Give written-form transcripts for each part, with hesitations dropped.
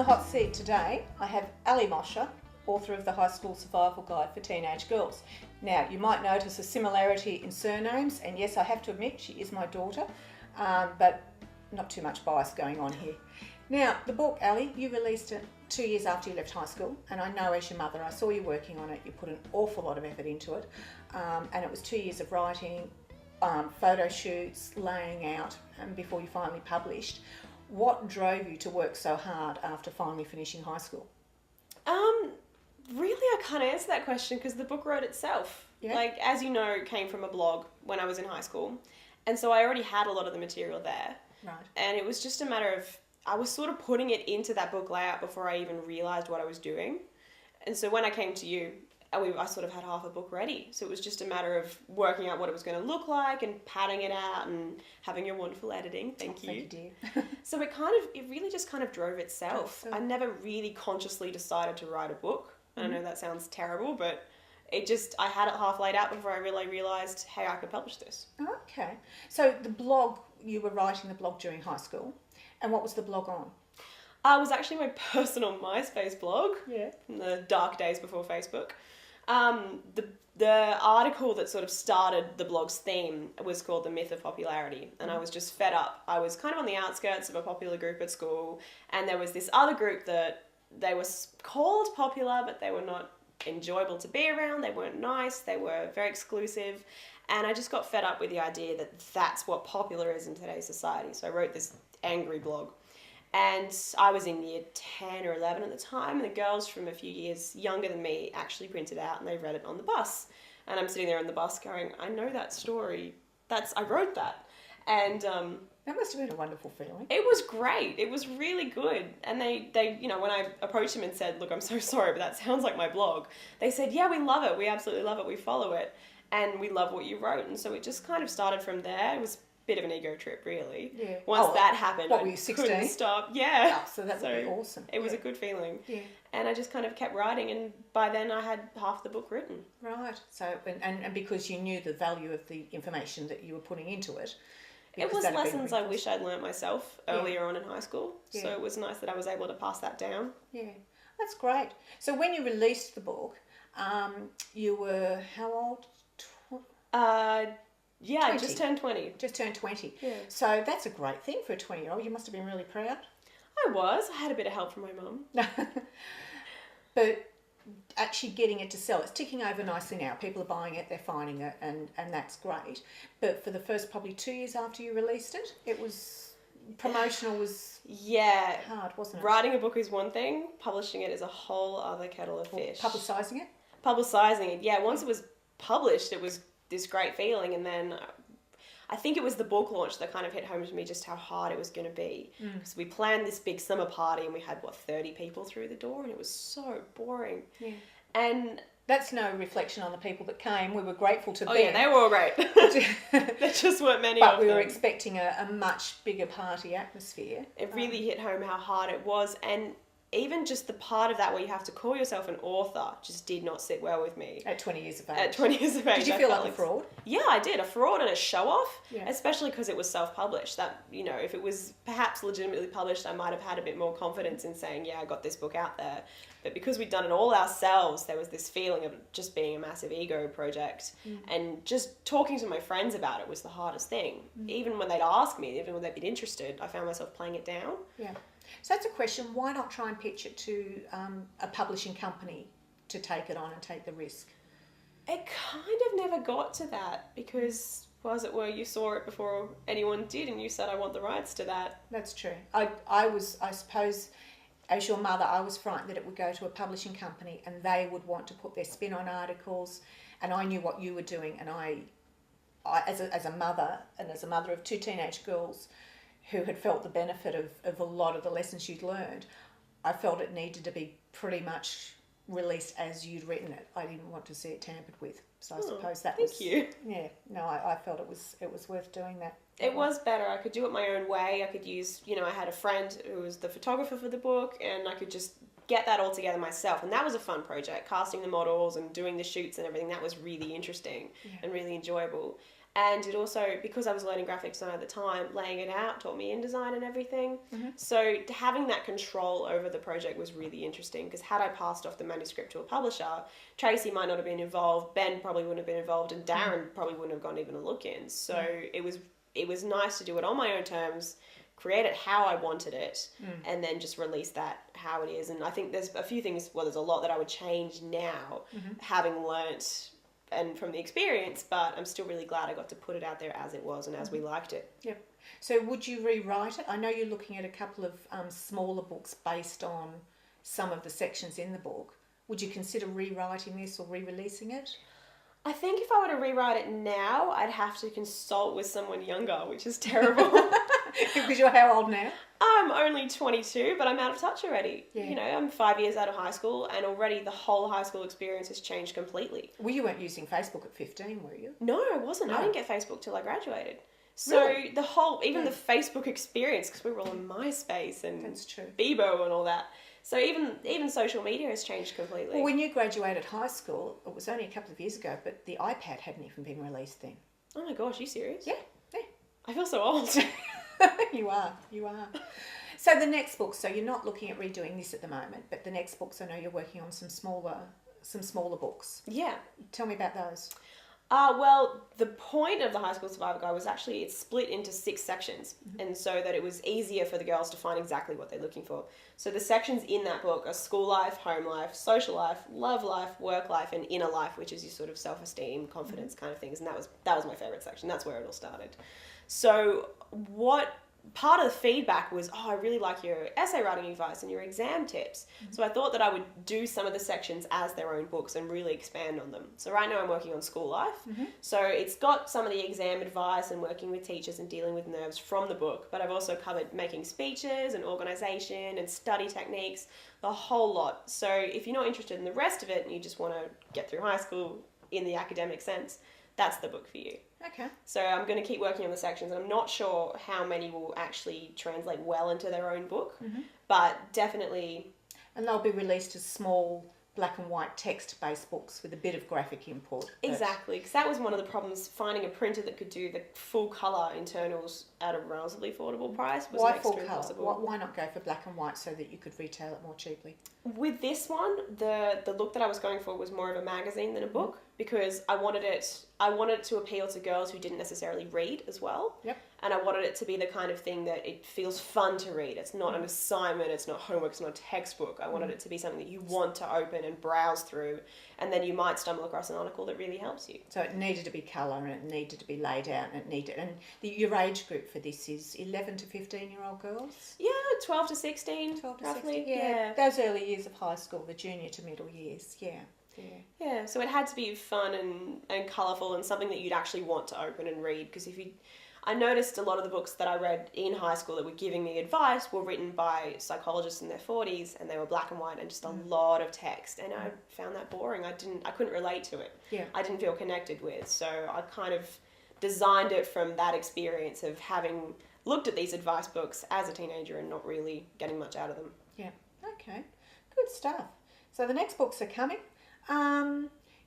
the hot seat today, I have Ali Mosher, author of the High School Survival Guide for Teenage Girls. Now, you might notice a similarity in surnames, and yes, I have to admit, she is my daughter, but not too much bias going on here. Now, the book, Ali, you released it 2 years after you left high school, and I know as your mother, I saw you working on it, you put an awful lot of effort into it, and it was 2 years of writing, photo shoots, laying out, before you finally published. What drove you to work so hard after finally finishing high school? Really, I can't answer that question because the book wrote itself. Yeah. Like, as you know, it came from a blog when I was in high school. And so I already had a lot of the material there. Right. And it was just a matter of, I was sort of putting it into that book layout before I even realised what I was doing. And so when I came to you, I sort of had half a book ready. So it was just a matter of working out what it was going to look like and padding it out and having your wonderful editing. Thank you. Thank you, dear. So it really just kind of drove itself. I never really consciously decided to write a book. I know that sounds terrible, but I had it half laid out before I really realised, hey, I could publish this. Okay. So the blog, you were writing the blog during high school, and what was the blog on? It was actually my personal MySpace blog. Yeah. In the dark days before Facebook. The article that sort of started the blog's theme was called The Myth of Popularity, and I was just fed up. I was kind of on the outskirts of a popular group at school, and there was this other group that they were called popular, but they were not enjoyable to be around. They weren't nice. They were very exclusive, and I just got fed up with the idea that that's what popular is in today's society. So I wrote this angry blog. And I was in year 10 or 11 at the time, and the girls from a few years younger than me actually printed out and they read it on the bus. And I'm sitting there on the bus going, I know that story. I wrote that. And that must have been a wonderful feeling. it was great. It was really good. And they when I approached them and said, look, I'm so sorry, but that sounds like my blog. They said, yeah, we love it. We absolutely love it. We follow it. And we love what you wrote. And so it just kind of started from there. It was bit of an ego trip, really. Yeah. Once that happened, what were you, 16? Couldn't stop. Yeah. Oh, so that would be awesome. It was a good feeling. Yeah. And I just kind of kept writing, and by then I had half the book written. Right. So, and because you knew the value of the information that you were putting into it. It was lessons I wish I'd learnt myself earlier on in high school. Yeah. So it was nice that I was able to pass that down. Yeah. That's great. So when you released the book, you were how old? Yeah, 20. I just turned 20. Just turned 20. Yeah. So that's a great thing for a 20-year-old. You must have been really proud. I was. I had a bit of help from my mum. But actually getting it to sell, it's ticking over nicely now. People are buying it, they're finding it, and that's great. But for the first probably 2 years after you released it, promotional was hard, wasn't it? Writing a book is one thing. Publishing it is a whole other kettle of fish. Publicising it? Publicising it, yeah. Once it was published, it was this great feeling, and then I think it was the book launch that kind of hit home to me just how hard it was going to be. Because we planned this big summer party and we had 30 people through the door, and it was so boring. Yeah. And that's no reflection on the people that came. We were grateful to them. Oh yeah, they were all great. There just weren't many of them. But we were expecting a much bigger party atmosphere. It really hit home how hard it was, and even just the part of that where you have to call yourself an author just did not sit well with me. At 20 years of age. At 20 years of age. Did you feel like a fraud? Yeah, I did. A fraud and a show-off, Yeah. especially because it was self-published. That, if it was perhaps legitimately published, I might have had a bit more confidence in saying, yeah, I got this book out there. But because we'd done it all ourselves, there was this feeling of just being a massive ego project. And just talking to my friends about it was the hardest thing. Even when they'd ask me, even when they'd be interested, I found myself playing it down. Yeah. So that's a question. Why not try and pitch it to a publishing company to take it on and take the risk? It kind of never got to that because, as it were, you saw it before anyone did and you said, I want the rights to that. That's true. I suppose, as your mother, I was frightened that it would go to a publishing company and they would want to put their spin on articles, and I knew what you were doing, and I as a mother, and as a mother of two teenage girls who had felt the benefit of a lot of the lessons you'd learned, I felt it needed to be pretty much released as you'd written it. I didn't want to see it tampered with. So I suppose that was... Thank you. Yeah, no, I felt it was worth doing that. It was better. I could do it my own way. I could use, I had a friend who was the photographer for the book, and I could just get that all together myself. And that was a fun project, casting the models and doing the shoots and everything. That was really interesting and really enjoyable. And it also, because I was learning graphic design at the time, laying it out taught me InDesign and everything. So having that control over the project was really interesting, because had I passed off the manuscript to a publisher, Tracy might not have been involved, Ben probably wouldn't have been involved, and Darren probably wouldn't have gotten even a look in. So it was nice to do it on my own terms, create it how I wanted it, and then just release that how it is. And I think there's a few things, well, there's a lot that I would change now, having learnt and from the experience, but I'm still really glad I got to put it out there as it was and as we liked it. Yep. So would you rewrite it? I know you're looking at a couple of smaller books based on some of the sections in the book. Would you consider rewriting this or re-releasing it? I think if I were to rewrite it now, I'd have to consult with someone younger, which is terrible. Because you're how old now? I'm only 22, but I'm out of touch already. Yeah. You know, I'm 5 years out of high school, and already the whole high school experience has changed completely. Well, you weren't using Facebook at 15, were you? No, I wasn't. No. I didn't get Facebook till I graduated. So Really? the whole, even the Facebook experience, because we were all on MySpace and That's true. Bebo and all that. So even social media has changed completely. Well, when you graduated high school, it was only a couple of years ago, but the iPad hadn't even been released then. Oh my gosh, are you serious? Yeah. I feel so old. You are. So the next book, so you're not looking at redoing this at the moment, but the next books, I know you're working on some smaller books. Yeah. Tell me about those. Well, the point of the High School Survivor Guide was actually it's split into 6 sections, and so that it was easier for the girls to find exactly what they're looking for. So the sections in that book are school life, home life, social life, love life, work life, and inner life, which is your sort of self-esteem, confidence kind of things. And that was my favourite section. That's where it all started. So part of the feedback was, I really like your essay writing advice and your exam tips. So I thought that I would do some of the sections as their own books and really expand on them. So right now I'm working on school life. So it's got some of the exam advice and working with teachers and dealing with nerves from the book, but I've also covered making speeches and organisation and study techniques, the whole lot. So if you're not interested in the rest of it and you just want to get through high school in the academic sense, that's the book for you. Okay. So I'm going to keep working on the sections, and I'm not sure how many will actually translate well into their own book, but definitely. And they'll be released as small black and white text-based books with a bit of graphic input. Exactly, because that was one of the problems, finding a printer that could do the full colour internals at a relatively affordable price was Why next full to colour? impossible. Why not go for black and white so that you could retail it more cheaply? With this one, the look that I was going for was more of a magazine than a book, because I wanted it to appeal to girls who didn't necessarily read as well. Yep. And I wanted it to be the kind of thing that it feels fun to read. It's not an assignment, it's not homework, it's not a textbook. I wanted it to be something that you want to open and browse through, and then you might stumble across an article that really helps you. So it needed to be colour and it needed to be laid out your age group for this is 11 to 15-year-old girls? Yeah, 12 to 16, 12 to roughly. 16, yeah. Those early years of high school, the junior to middle years, yeah. Yeah, so it had to be fun and colourful and something that you'd actually want to open and read, because I noticed a lot of the books that I read in high school that were giving me advice were written by psychologists in their 40s, and they were black and white and just a lot of text, and I found that boring. I couldn't relate to it. Yeah. I didn't feel connected with, so I kind of designed it from that experience of having looked at these advice books as a teenager and not really getting much out of them. Yeah, okay, good stuff. So the next books are coming.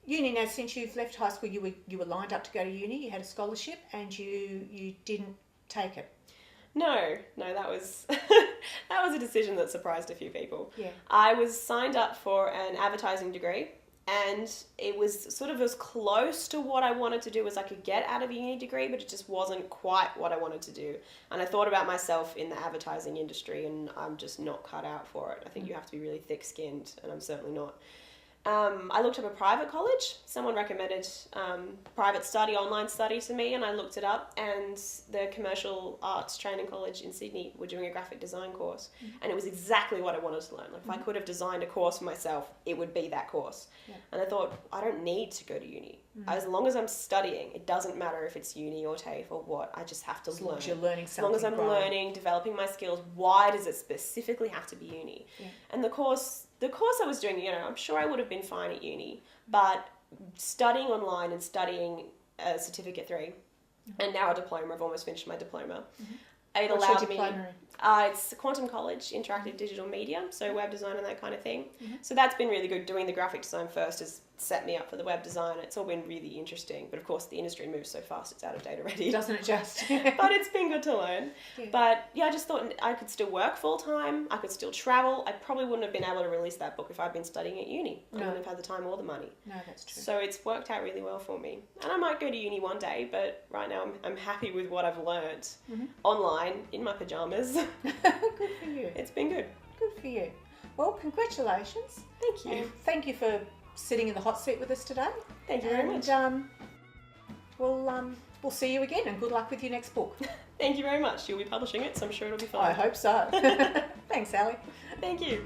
Uni, now since you've left high school, you were lined up to go to uni, you had a scholarship, and you didn't take it. No, that was that was a decision that surprised a few people. Yeah. I was signed up for an advertising degree, and it was sort of as close to what I wanted to do as I could get out of a uni degree, but it just wasn't quite what I wanted to do. And I thought about myself in the advertising industry, and I'm just not cut out for it. I think you have to be really thick-skinned, and I'm certainly not. I looked up a private college. Someone recommended private study, online study to me, and I looked it up, and the Commercial Arts Training College in Sydney were doing a graphic design course, and it was exactly what I wanted to learn. Like, if I could have designed a course for myself, it would be that course. Yeah. And I thought, I don't need to go to uni. As long as I'm studying, it doesn't matter if it's uni or TAFE or what, I just have to learn. As long as you're learning something. As long as I'm learning, developing my skills, why does it specifically have to be uni? Yeah. And the course I was doing, I'm sure I would have been fine at uni, but studying online and studying a Certificate 3 and now a diploma, I've almost finished my diploma. It What's allowed your me. diploma? It's Quantum College, Interactive Digital Media, so web design and that kind of thing. So that's been really good. Doing the graphic design first has set me up for the web design. It's all been really interesting, but of course the industry moves so fast it's out of date already. Doesn't it just? But it's been good to learn. Yeah. But yeah, I just thought I could still work full time, I could still travel. I probably wouldn't have been able to release that book if I'd been studying at uni. I No. wouldn't have had the time or the money. No, that's true. So it's worked out really well for me. And I might go to uni one day, but right now I'm happy with what I've learned online in my pyjamas. Good for you. It's been good. Good for you. Well, congratulations. Thank you. And thank you for sitting in the hot seat with us today. Thank you very much. We'll see you again, and good luck with your next book. Thank you very much. You'll be publishing it, so I'm sure it'll be fun. I hope so. Thanks, Ali. Thank you.